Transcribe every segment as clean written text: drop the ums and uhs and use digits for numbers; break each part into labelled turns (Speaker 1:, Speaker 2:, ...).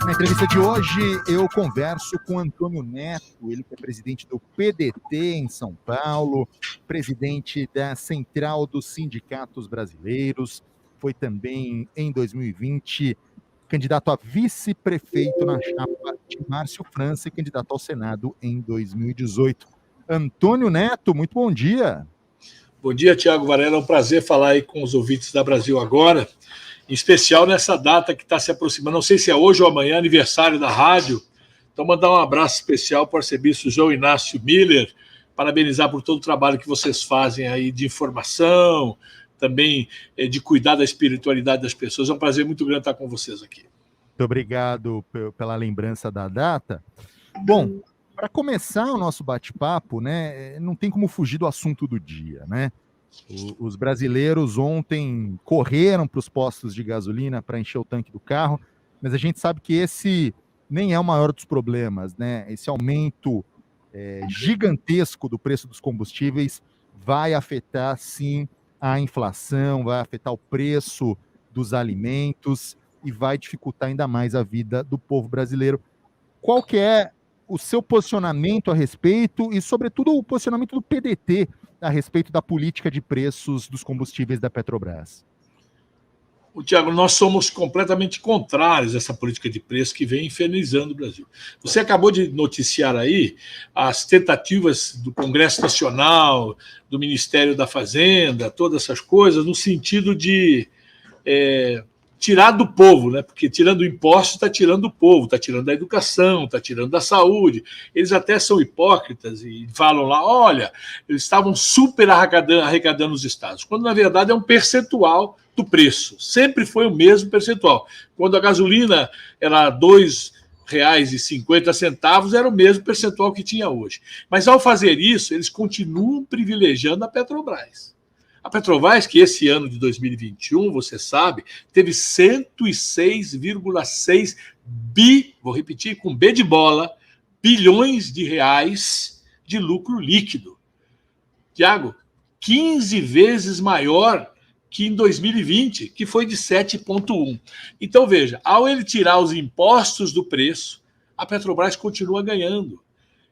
Speaker 1: Na entrevista de hoje, eu converso com Antônio Neto, ele que é presidente do PDT em São Paulo, presidente da Central dos Sindicatos Brasileiros, foi também, em 2020, candidato a vice-prefeito na chapa de Márcio França e candidato ao Senado em 2018. Antônio Neto, muito bom dia.
Speaker 2: Bom dia, Tiago Varela. É um prazer falar aí com os ouvintes da Brasil Agora, em especial nessa data que está se aproximando. Não sei se é hoje ou amanhã, aniversário da rádio. Então, mandar um abraço especial para o arcebispo João Inácio Miller, parabenizar por todo o trabalho que vocês fazem aí de informação, também de cuidar da espiritualidade das pessoas. É um prazer muito grande estar com vocês aqui.
Speaker 1: Muito obrigado pela lembrança da data. Bom, para começar o nosso bate-papo, né, não tem como fugir do assunto do dia, né? Os brasileiros ontem correram para os postos de gasolina para encher o tanque do carro, mas a gente sabe que esse nem é o maior dos problemas, né? Esse aumento gigantesco do preço dos combustíveis vai afetar, sim, a inflação, vai afetar o preço dos alimentos e vai dificultar ainda mais a vida do povo brasileiro. Qual que é o seu posicionamento a respeito e, sobretudo, o posicionamento do PDT a respeito da política de preços dos combustíveis da Petrobras?
Speaker 2: Tiago, nós somos completamente contrários a essa política de preço que vem infernizando o Brasil. Você acabou de noticiar aí as tentativas do Congresso Nacional, do Ministério da Fazenda, todas essas coisas, no sentido de tirar do povo, né? Porque tirando o imposto, está tirando do povo, está tirando da educação, está tirando da saúde. Eles até são hipócritas e falam lá, olha, eles estavam super arrecadando os estados, quando na verdade é um percentual do preço. Sempre foi o mesmo percentual. Quando a gasolina era R$ 2,50, era o mesmo percentual que tinha hoje. Mas ao fazer isso, eles continuam privilegiando a Petrobras. A Petrobras, que esse ano de 2021, você sabe, teve 106,6 vou repetir, com B de bola, bilhões de reais de lucro líquido. Tiago, 15 vezes maior que em 2020, que foi de 7,1. Então, veja, ao ele tirar os impostos do preço, a Petrobras continua ganhando.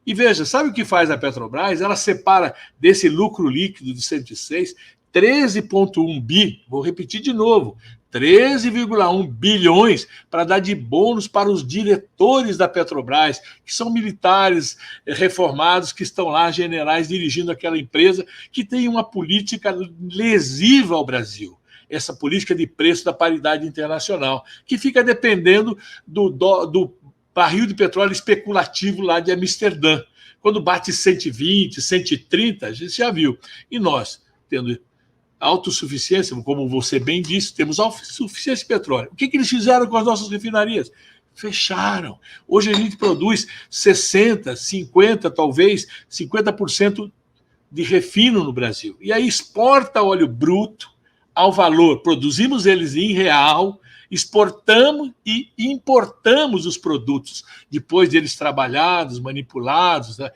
Speaker 2: E veja, sabe o que faz a Petrobras? Ela separa desse lucro líquido de 106, 13,1 bi, vou repetir de novo, 13,1 bilhões para dar de bônus para os diretores da Petrobras, que são militares reformados, que estão lá, generais, dirigindo aquela empresa, que tem uma política lesiva ao Brasil. Essa política de preço da paridade internacional, que fica dependendo do barril de petróleo especulativo lá de Amsterdã. Quando bate 120, 130, a gente já viu. E nós, tendo autossuficiência, como você bem disse, temos autossuficiência de petróleo. O que eles fizeram com as nossas refinarias? Fecharam. Hoje a gente produz 60%, 50%, talvez 50% de refino no Brasil. E aí exporta óleo bruto ao valor. Produzimos eles em real, exportamos e importamos os produtos, depois deles trabalhados, manipulados, né,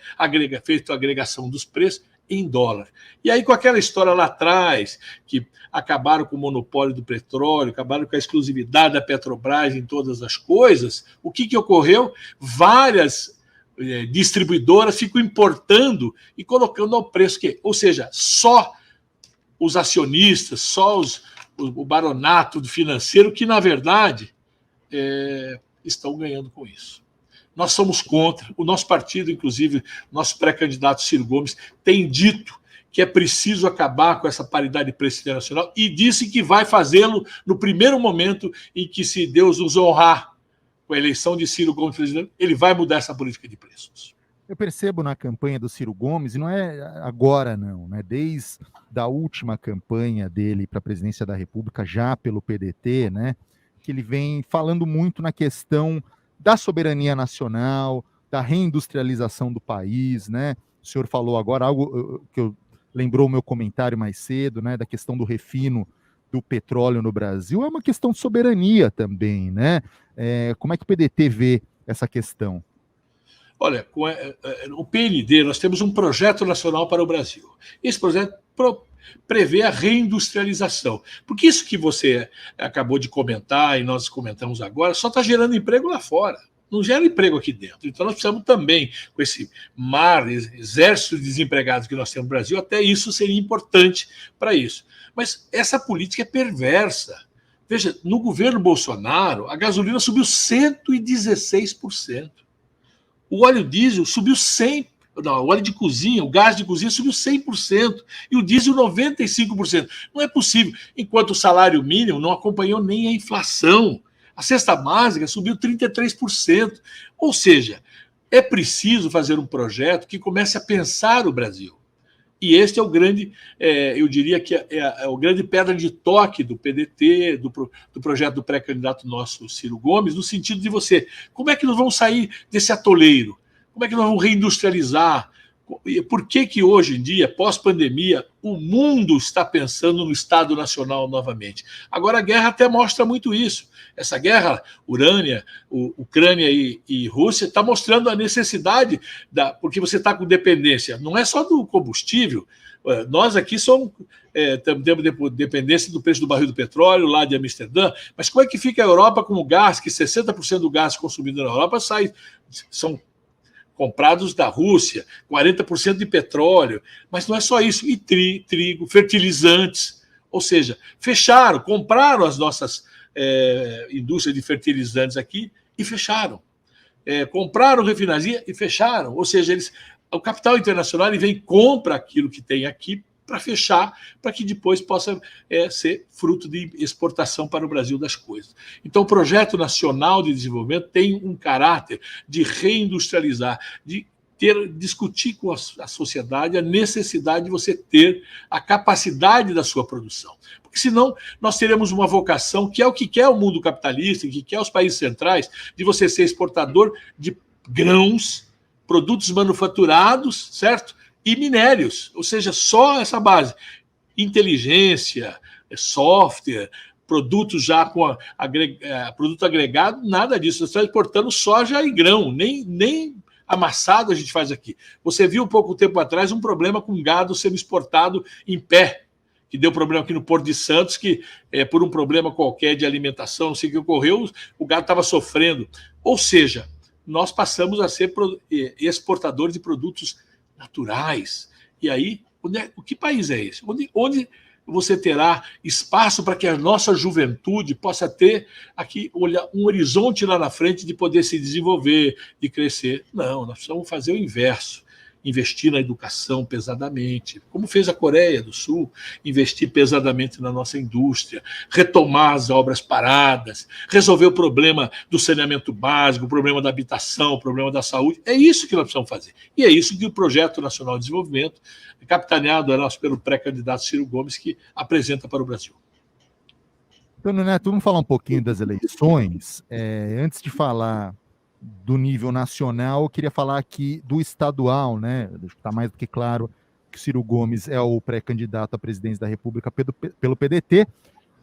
Speaker 2: feito a agregação dos preços, em dólar. E aí, com aquela história lá atrás, que acabaram com o monopólio do petróleo, acabaram com a exclusividade da Petrobras em todas as coisas, o que ocorreu? Várias distribuidoras ficam importando e colocando ao preço que, ou seja, só os acionistas, só o baronato financeiro que, na verdade, estão ganhando com isso. Nós somos contra. O nosso partido, inclusive, nosso pré-candidato Ciro Gomes, tem dito que é preciso acabar com essa paridade de preço internacional e disse que vai fazê-lo no primeiro momento em que, se Deus nos honrar com a eleição de Ciro Gomes presidente, ele vai mudar essa política de preços.
Speaker 1: Eu percebo na campanha do Ciro Gomes, e não é agora não, né? Desde a última campanha dele para a presidência da República, já pelo PDT, né? Que ele vem falando muito na questão da soberania nacional, da reindustrialização do país, né? O senhor falou agora algo que lembrou o meu comentário mais cedo, né? Da questão do refino do petróleo no Brasil, é uma questão de soberania também, né? Como é que o PDT vê essa questão?
Speaker 2: Olha, com o PND, nós temos um projeto nacional para o Brasil. Esse projeto prevê a reindustrialização. Porque isso que você acabou de comentar e nós comentamos agora só está gerando emprego lá fora. Não gera emprego aqui dentro. Então, nós precisamos também, com esse exército de desempregados que nós temos no Brasil, até isso seria importante para isso. Mas essa política é perversa. Veja, no governo Bolsonaro, a gasolina subiu 116%. O óleo diesel subiu 100%. Não, o óleo de cozinha, o gás de cozinha subiu 100%. E o diesel 95%. Não é possível. Enquanto o salário mínimo não acompanhou nem a inflação. A cesta básica subiu 33%. Ou seja, é preciso fazer um projeto que comece a pensar o Brasil. E este é o grande, eu diria que é o grande pedra de toque do PDT, do projeto do pré-candidato nosso Ciro Gomes, no sentido de como é que nós vamos sair desse atoleiro? Como é que nós vamos reindustrializar? Por que hoje em dia, pós-pandemia, o mundo está pensando no Estado Nacional novamente? Agora, a guerra até mostra muito isso. Essa guerra, Ucrânia e Rússia, está mostrando a necessidade, porque você está com dependência, não é só do combustível. Nós aqui temos dependência do preço do barril do petróleo, lá de Amsterdã, mas como é que fica a Europa com o gás, que 60% do gás consumido na Europa são comprados da Rússia, 40% de petróleo, mas não é só isso, e trigo, fertilizantes, ou seja, compraram as nossas indústrias de fertilizantes aqui e fecharam. Compraram refinaria e fecharam, ou seja, o capital internacional vem e compra aquilo que tem aqui para fechar, para que depois possa ser fruto de exportação para o Brasil das coisas. Então, o Projeto Nacional de Desenvolvimento tem um caráter de reindustrializar, de discutir com a sociedade a necessidade de você ter a capacidade da sua produção. Porque senão nós teremos uma vocação, que é o que quer o mundo capitalista, que quer os países centrais, de você ser exportador de grãos, produtos manufaturados, certo? E minérios, ou seja, só essa base. Inteligência, software, produtos já com produto agregado, nada disso. Nós estamos exportando soja e grão, nem amassado a gente faz aqui. Você viu pouco tempo atrás um problema com gado sendo exportado em pé, que deu problema aqui no Porto de Santos, que por um problema qualquer de alimentação, não sei o que ocorreu, o gado estava sofrendo. Ou seja, nós passamos a ser exportadores de produtos naturais. E aí, que país é esse? Onde você terá espaço para que a nossa juventude possa ter aqui um horizonte lá na frente de poder se desenvolver, de crescer? Não, nós precisamos fazer o inverso. Investir na educação pesadamente, como fez a Coreia do Sul, investir pesadamente na nossa indústria, retomar as obras paradas, resolver o problema do saneamento básico, o problema da habitação, o problema da saúde. É isso que nós precisamos fazer. E é isso que o Projeto Nacional de Desenvolvimento, capitaneado pelo pré-candidato Ciro Gomes, que apresenta para o Brasil.
Speaker 1: Antônio Neto, vamos falar um pouquinho das eleições. Antes de falar do nível nacional, eu queria falar aqui do estadual, né? Está mais do que claro que Ciro Gomes é o pré-candidato à presidência da República pelo PDT,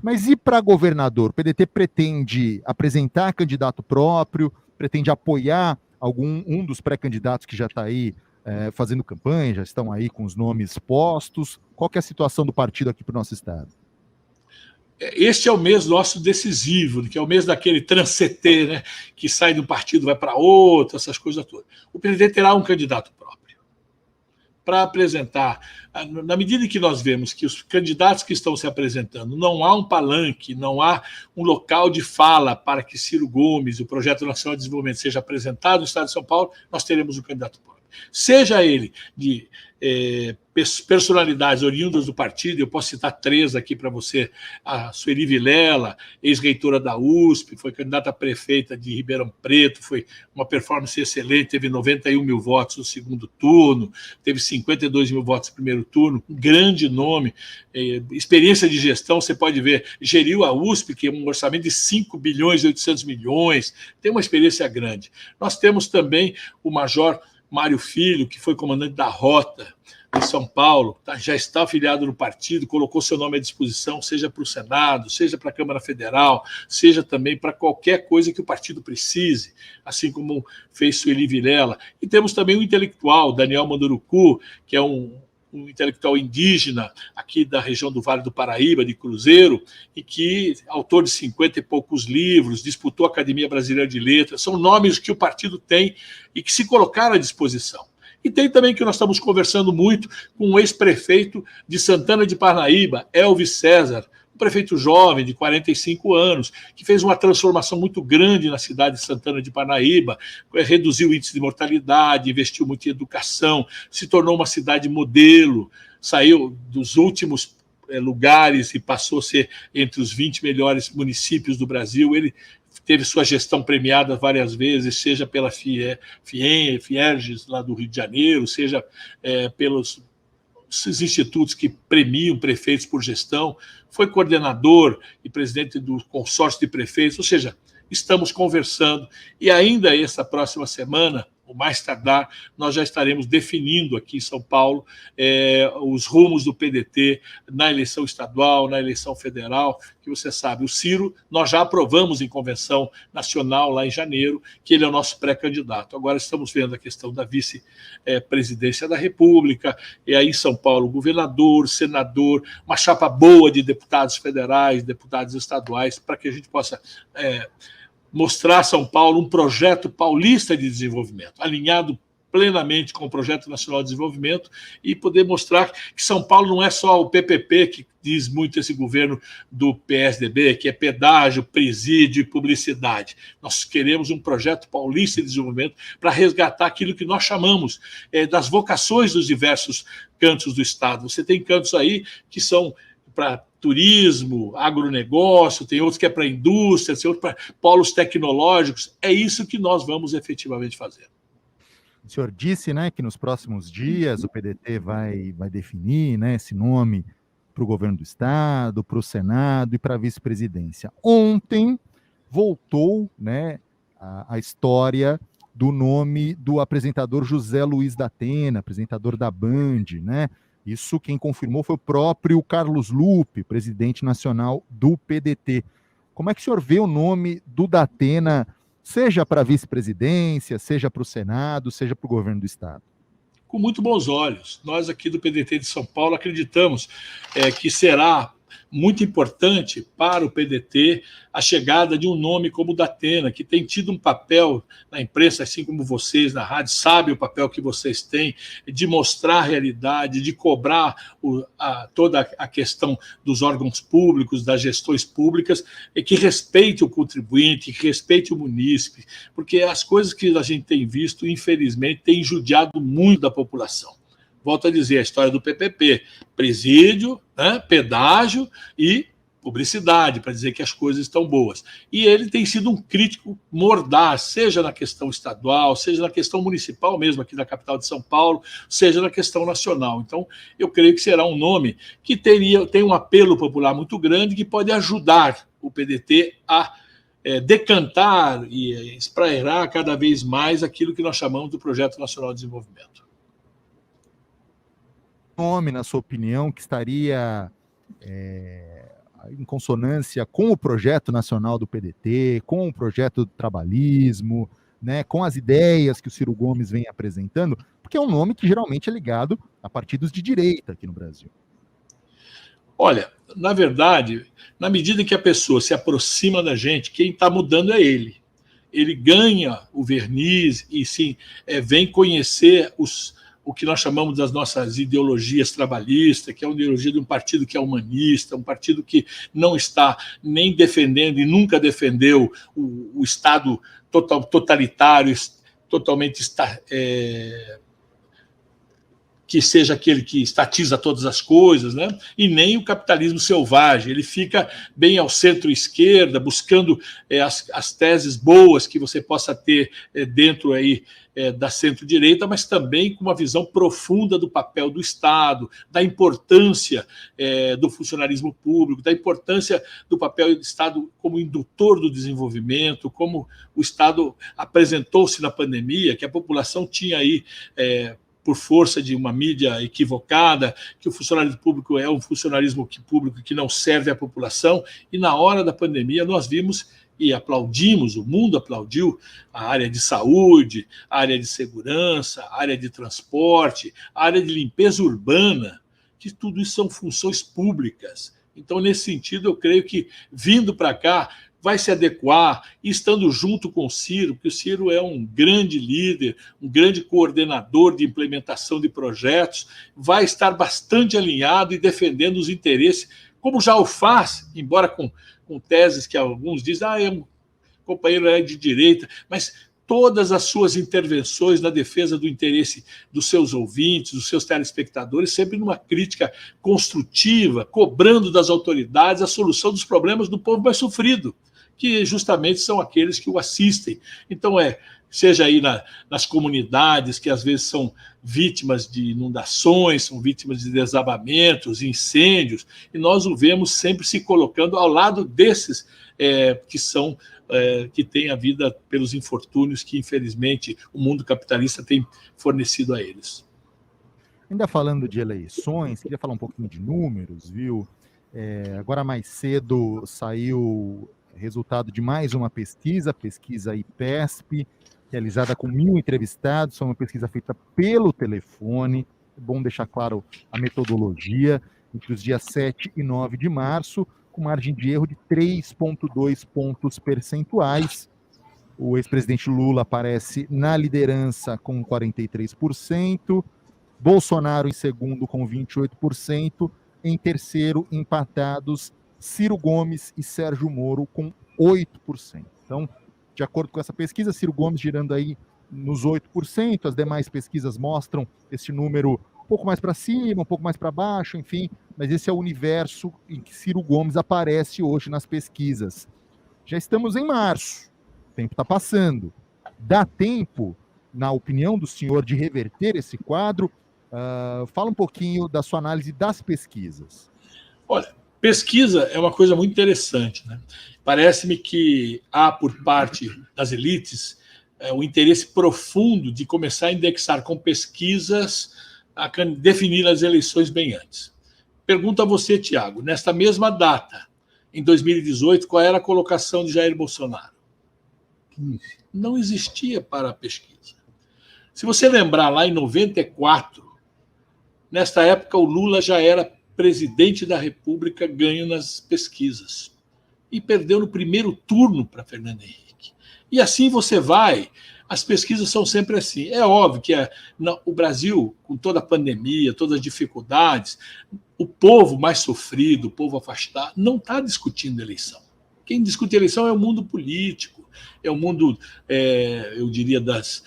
Speaker 1: mas e para governador? O PDT pretende apresentar candidato próprio, pretende apoiar um dos pré-candidatos que já está aí fazendo campanha, já estão aí com os nomes postos? Qual que é a situação do partido aqui para o nosso estado?
Speaker 2: Este é o mês nosso decisivo, que é o mês daquele transeter, né, que sai de um partido, vai para outro, essas coisas todas. O PDT terá um candidato próprio para apresentar. Na medida em que nós vemos que os candidatos que estão se apresentando, não há um palanque, não há um local de fala para que Ciro Gomes, o Projeto Nacional de Desenvolvimento, seja apresentado no Estado de São Paulo, nós teremos um candidato próprio. Seja ele de personalidades oriundas do partido, eu posso citar 3 aqui para você: a Sueli Vilela, ex-reitora da USP, foi candidata a prefeita de Ribeirão Preto, foi uma performance excelente, teve 91 mil votos no segundo turno, teve 52 mil votos no primeiro turno, um grande nome, experiência de gestão, você pode ver, geriu a USP, que é um orçamento de 5 bilhões e 800 milhões, tem uma experiência grande. Nós temos também o Major Mário Filho, que foi comandante da Rota, em São Paulo, já está afiliado no partido, colocou seu nome à disposição, seja para o Senado, seja para a Câmara Federal, seja também para qualquer coisa que o partido precise, assim como fez Sueli Vilela. E temos também um intelectual, Daniel Manduruku, que é um intelectual indígena aqui da região do Vale do Paraíba, de Cruzeiro, e que autor de 50 e poucos livros, disputou a Academia Brasileira de Letras, são nomes que o partido tem e que se colocaram à disposição. E tem também que nós estamos conversando muito com o ex-prefeito de Santana de Parnaíba, Elvis César, um prefeito jovem, de 45 anos, que fez uma transformação muito grande na cidade de Santana de Parnaíba, reduziu o índice de mortalidade, investiu muito em educação, se tornou uma cidade modelo, saiu dos últimos lugares e passou a ser entre os 20 melhores municípios do Brasil. Ele teve sua gestão premiada várias vezes, seja pela Fierges, lá do Rio de Janeiro, seja pelos institutos que premiam prefeitos por gestão, foi coordenador e presidente do consórcio de prefeitos, ou seja, estamos conversando e ainda essa próxima semana, o mais tardar, nós já estaremos definindo aqui em São Paulo os rumos do PDT na eleição estadual, na eleição federal, que você sabe, o Ciro, nós já aprovamos em convenção nacional lá em janeiro, que ele é o nosso pré-candidato. Agora estamos vendo a questão da vice-presidência da República, e aí em São Paulo, governador, senador, uma chapa boa de deputados federais, deputados estaduais, para que a gente possa mostrar a São Paulo um projeto paulista de desenvolvimento, alinhado plenamente com o Projeto Nacional de Desenvolvimento, e poder mostrar que São Paulo não é só o PPP, que diz muito esse governo do PSDB, que é pedágio, presídio e publicidade. Nós queremos um projeto paulista de desenvolvimento para resgatar aquilo que nós chamamos das vocações dos diversos cantos do Estado. Você tem cantos aí que são para turismo, agronegócio, tem outros que é para indústria, tem outros para polos tecnológicos. É isso que nós vamos efetivamente fazer.
Speaker 1: O senhor disse, né, que nos próximos dias o PDT vai definir, né, esse nome para o governo do Estado, para o Senado e para a vice-presidência. Ontem voltou, né, a história do nome do apresentador José Luiz da Atena, apresentador da Band, né? Isso quem confirmou foi o próprio Carlos Lupe, presidente nacional do PDT. Como é que o senhor vê o nome do Datena, seja para a vice-presidência, seja para o Senado, seja para o governo do Estado?
Speaker 2: Com muito bons olhos. Nós aqui do PDT de São Paulo acreditamos que será muito importante para o PDT a chegada de um nome como o Datena, que tem tido um papel na imprensa, assim como vocês na rádio, sabe o papel que vocês têm de mostrar a realidade, de cobrar toda a questão dos órgãos públicos, das gestões públicas, e que respeite o contribuinte, que respeite o munícipe, porque as coisas que a gente tem visto, infelizmente, têm judiado muito da população. Volto a dizer, a história do PPP, presídio, né, pedágio e publicidade, para dizer que as coisas estão boas. E ele tem sido um crítico mordaz, seja na questão estadual, seja na questão municipal mesmo, aqui da capital de São Paulo, seja na questão nacional. Então, eu creio que será um nome que tem um apelo popular muito grande, que pode ajudar o PDT a decantar e espraiar cada vez mais aquilo que nós chamamos do Projeto Nacional de Desenvolvimento.
Speaker 1: Nome, na sua opinião, que estaria em consonância com o projeto nacional do PDT, com o projeto do trabalhismo, né, com as ideias que o Ciro Gomes vem apresentando, porque é um nome que geralmente é ligado a partidos de direita aqui no Brasil.
Speaker 2: Olha, na verdade, na medida em que a pessoa se aproxima da gente, quem está mudando é ele. Ele ganha o verniz e sim, vem conhecer o que nós chamamos das nossas ideologias trabalhistas, que é uma ideologia de um partido que é humanista, um partido que não está nem defendendo e nunca defendeu o Estado totalitário, totalmente que seja aquele que estatiza todas as coisas, né? E nem o capitalismo selvagem. Ele fica bem ao centro-esquerda, buscando as teses boas que você possa ter dentro aí da centro-direita, mas também com uma visão profunda do papel do Estado, da importância do funcionalismo público, da importância do papel do Estado como indutor do desenvolvimento, como o Estado apresentou-se na pandemia, que a população tinha aí por força de uma mídia equivocada, que o funcionário público é um funcionalismo público que não serve à população, e na hora da pandemia nós vimos e aplaudimos, o mundo aplaudiu a área de saúde, a área de segurança, a área de transporte, a área de limpeza urbana, que tudo isso são funções públicas. Então, nesse sentido, eu creio que, vindo para cá, vai se adequar, e estando junto com o Ciro, porque o Ciro é um grande líder, um grande coordenador de implementação de projetos, vai estar bastante alinhado e defendendo os interesses, como já o faz, embora com teses que alguns dizem, é um companheiro de direita, mas todas as suas intervenções na defesa do interesse dos seus ouvintes, dos seus telespectadores, sempre numa crítica construtiva, cobrando das autoridades a solução dos problemas do povo mais sofrido, que justamente são aqueles que o assistem. Então, seja aí nas comunidades, que às vezes são vítimas de inundações, são vítimas de desabamentos, incêndios, e nós o vemos sempre se colocando ao lado desses que têm a vida pelos infortúnios que, infelizmente, o mundo capitalista tem fornecido a eles.
Speaker 1: Ainda falando de eleições, queria falar um pouquinho de números, viu? Agora mais cedo saiu resultado de mais uma pesquisa IPESP, realizada com 1.000 entrevistados, foi uma pesquisa feita pelo telefone, é bom deixar claro a metodologia, entre os dias 7 e 9 de março, com margem de erro de 3,2 pontos percentuais. O ex-presidente Lula aparece na liderança com 43%, Bolsonaro em segundo com 28%, em terceiro empatados Ciro Gomes e Sérgio Moro com 8%. Então, de acordo com essa pesquisa, Ciro Gomes girando aí nos 8%, as demais pesquisas mostram esse número um pouco mais para cima, um pouco mais para baixo, enfim, mas esse é o universo em que Ciro Gomes aparece hoje nas pesquisas. Já estamos em março, o tempo está passando. Dá tempo, na opinião do senhor, de reverter esse quadro? Fala um pouquinho da sua análise das pesquisas.
Speaker 2: Olha, pesquisa é uma coisa muito interessante, né? Parece-me que há, por parte das elites, o interesse profundo de começar a indexar com pesquisas a definir as eleições bem antes. Pergunto a você, Tiago, nesta mesma data, em 2018, qual era a colocação de Jair Bolsonaro? 15. Não existia para a pesquisa. Se você lembrar, lá em 94, nesta época o Lula já era presidente da República, ganho nas pesquisas. E perdeu no primeiro turno para Fernando Henrique. E assim você vai. As pesquisas são sempre assim. É óbvio que o Brasil, com toda a pandemia, todas as dificuldades, o povo mais sofrido, o povo afastado, não está discutindo eleição. Quem discute eleição é o mundo político, é o mundo, eu diria, das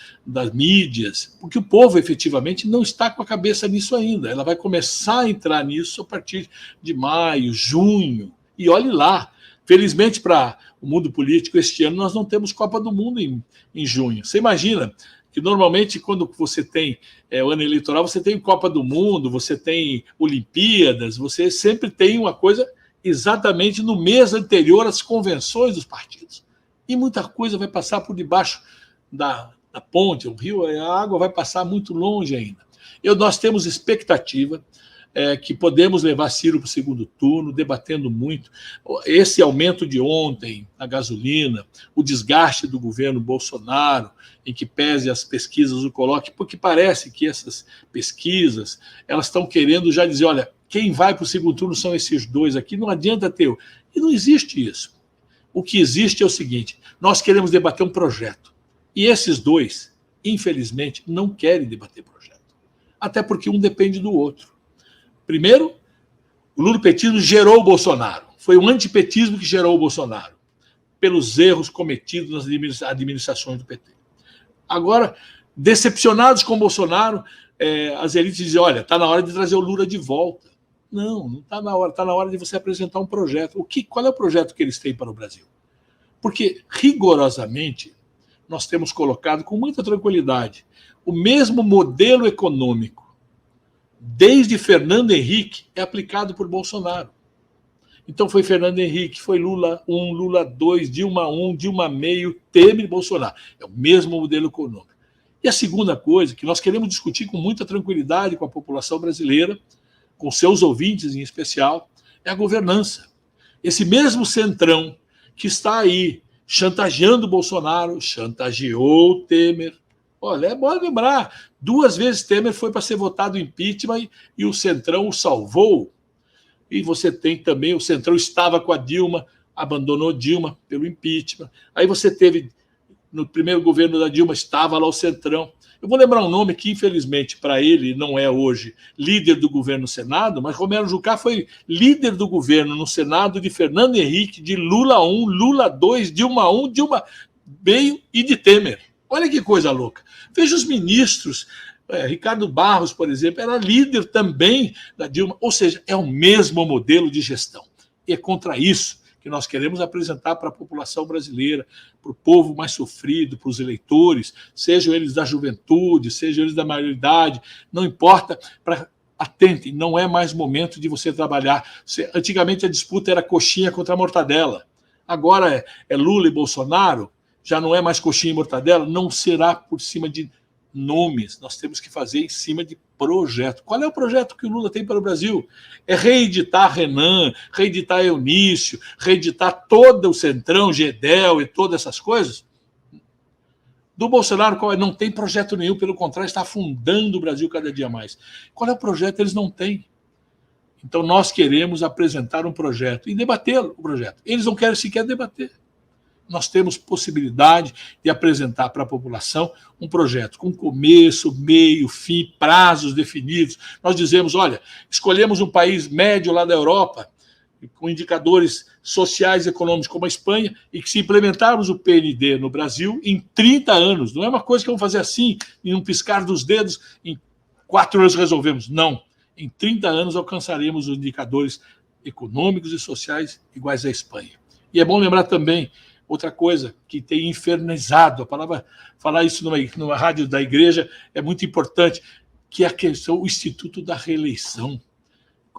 Speaker 2: mídias, porque o povo efetivamente não está com a cabeça nisso ainda. Ela vai começar a entrar nisso a partir de maio, junho, e olhe lá. Felizmente, para o mundo político, este ano nós não temos Copa do Mundo em junho. Você imagina que normalmente quando você tem o ano eleitoral, você tem Copa do Mundo, você tem Olimpíadas, você sempre tem uma coisa exatamente no mês anterior às convenções dos partidos. E muita coisa vai passar por debaixo da ponte, o rio, a água vai passar muito longe ainda. Nós temos expectativa que podemos levar Ciro para o segundo turno, debatendo muito. Esse aumento de ontem na gasolina, o desgaste do governo Bolsonaro, em que pese as pesquisas o coloque, porque parece que essas pesquisas elas estão querendo já dizer, olha, quem vai para o segundo turno são esses dois aqui, não adianta ter. E não existe isso. O que existe é o seguinte, nós queremos debater um projeto. E esses dois, infelizmente, não querem debater projeto. Até porque um depende do outro. Primeiro, o lulopetismo gerou o Bolsonaro. Foi o antipetismo que gerou o Bolsonaro, pelos erros cometidos nas administrações do PT. Agora, decepcionados com o Bolsonaro, as elites dizem, olha, está na hora de trazer o Lula de volta. Não está na hora. Está na hora de você apresentar um projeto. Qual é o projeto que eles têm para o Brasil? Porque, rigorosamente, nós temos colocado com muita tranquilidade o mesmo modelo econômico desde Fernando Henrique é aplicado por Bolsonaro. Então foi Fernando Henrique, foi Lula 1, Lula 2, Dilma 1, Dilma meio, Temer e Bolsonaro. É o mesmo modelo econômico. E a segunda coisa que nós queremos discutir com muita tranquilidade com a população brasileira, com seus ouvintes em especial, é a governança. Esse mesmo centrão que está aí chantageando o Bolsonaro, chantageou o Temer. Olha, é bom lembrar, 2 vezes Temer foi para ser votado impeachment e o centrão o salvou. E você tem também, o centrão estava com a Dilma, abandonou Dilma pelo impeachment. Aí você teve, no primeiro governo da Dilma, estava lá o centrão. Eu vou lembrar um nome que, infelizmente, para ele não é hoje líder do governo no Senado, mas Romero Jucá foi líder do governo no Senado de Fernando Henrique, de Lula 1, Lula 2, Dilma 1, Dilma meio e de Temer. Olha que coisa louca. Veja os ministros. Ricardo Barros, por exemplo, era líder também da Dilma. Ou seja, é o mesmo modelo de gestão. E é contra isso que nós queremos apresentar para a população brasileira, para o povo mais sofrido, para os eleitores, sejam eles da juventude, sejam eles da maioridade, não importa, atentem, não é mais momento de você trabalhar. Antigamente a disputa era coxinha contra mortadela. Agora é Lula e Bolsonaro, já não é mais coxinha e mortadela, não será por cima de nomes, nós temos que fazer em cima de projeto. Qual é o projeto que o Lula tem para o Brasil? É reeditar Renan, reeditar Eunício, reeditar todo o Centrão, Gedel e todas essas coisas? Do Bolsonaro, não tem projeto nenhum, pelo contrário, está afundando o Brasil cada dia mais. Qual é o projeto? Eles não têm. Então nós queremos apresentar um projeto e debater o projeto. Eles não querem sequer debater. Nós temos possibilidade de apresentar para a população um projeto com começo, meio, fim, prazos definidos. Nós dizemos, olha, escolhemos um país médio lá da Europa, com indicadores sociais e econômicos como a Espanha, e que se implementarmos o PND no Brasil em 30 anos, não é uma coisa que vamos fazer assim, em um piscar dos dedos, em 4 anos resolvemos. Não. Em 30 anos alcançaremos os indicadores econômicos e sociais iguais à Espanha. E é bom lembrar também outra coisa que tem infernizado, a palavra, falar isso numa rádio da igreja é muito importante, que é a questão, o Instituto da Reeleição.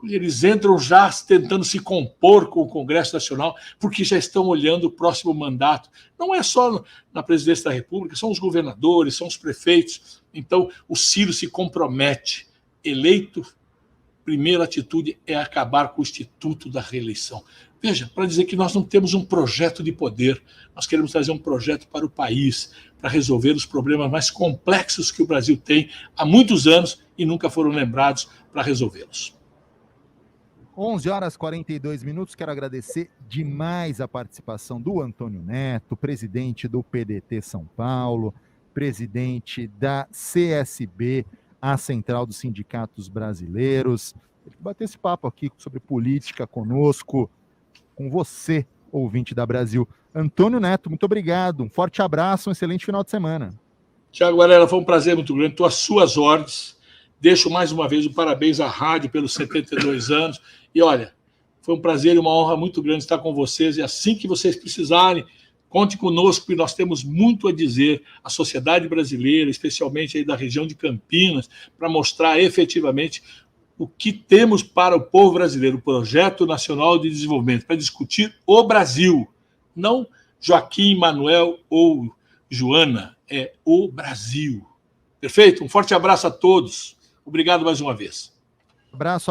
Speaker 2: Eles entram já tentando se compor com o Congresso Nacional, porque já estão olhando o próximo mandato. Não é só na presidência da República, são os governadores, são os prefeitos. Então, o Ciro se compromete. Eleito, primeira atitude é acabar com o Instituto da Reeleição. Veja, para dizer que nós não temos um projeto de poder, nós queremos trazer um projeto para o país, para resolver os problemas mais complexos que o Brasil tem há muitos anos e nunca foram lembrados para resolvê-los.
Speaker 1: 11h42. Quero agradecer demais a participação do Antônio Neto, presidente do PDT São Paulo, presidente da CSB, a Central dos Sindicatos Brasileiros. Ele bateu esse papo aqui sobre política conosco, com você, ouvinte da Brasil. Antônio Neto, muito obrigado. Um forte abraço, um excelente final de semana.
Speaker 2: Tiago Varela, foi um prazer muito grande. Estou às suas ordens. Deixo mais uma vez um parabéns à rádio pelos 72 anos. E olha, foi um prazer e uma honra muito grande estar com vocês. E assim que vocês precisarem, conte conosco, porque nós temos muito a dizer à sociedade brasileira, especialmente aí da região de Campinas, para mostrar efetivamente o que temos para o povo brasileiro, o Projeto Nacional de Desenvolvimento, para discutir o Brasil, não Joaquim, Manuel ou Joana, é o Brasil. Perfeito? Um forte abraço a todos. Obrigado mais uma vez.
Speaker 1: Abraço.